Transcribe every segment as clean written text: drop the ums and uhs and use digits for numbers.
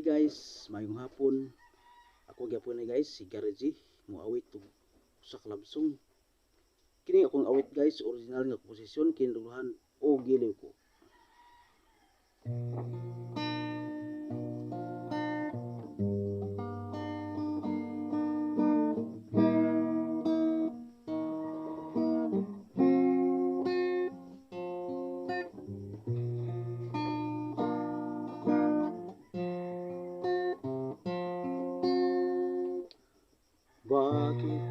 Hi guys, mayong hapon. Ako gyapon ni guys si Garji mo awit og usa ka love song. Kini akong awit guys, original nga komposisyon kinuluhan o giliw ko. Bakit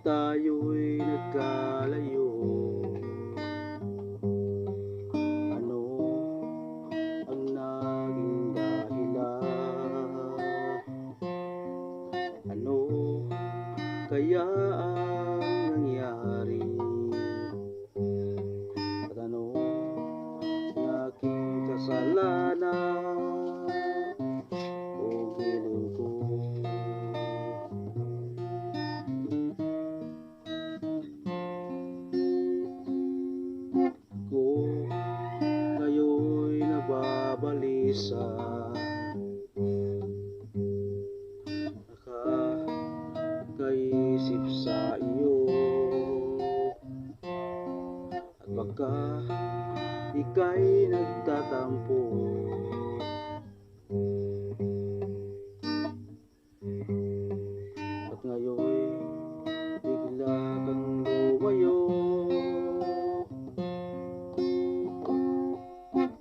tayo'y nagkalayo? Ano ang naging dahilan? Ano kaya ang nangyari? At ano ang aking kasalanan? O giliw ko. Ngayo'y nababalisa, nakakaisip sa iyo, at baka ika'y nagtatampo. At ngayo'y bigla kang lumayo.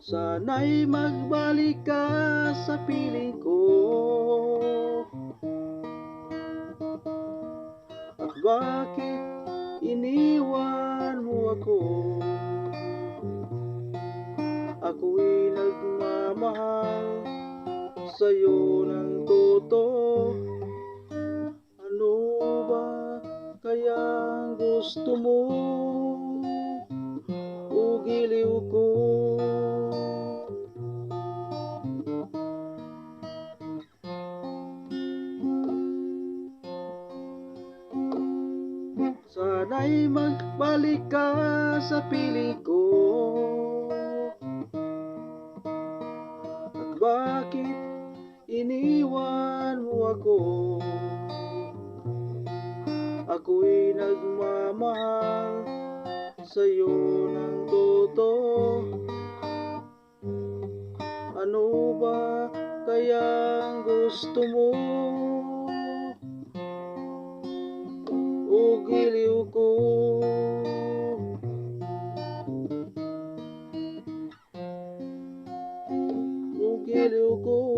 Sana'y magbalik ka sa piling ko. At bakit iniwan mo ako? Ako'y nagmamahal sa'yo ng totoo. Ano ba kaya ang gusto mo? O giliw ko. Sana'y magbalik ka sa piling ko. At bakit iniwan mo ako? Ako'y nagmamahal sa'yo ng totoo. Ano ba kaya ang gusto mo? O giliw ko. O giliw ko.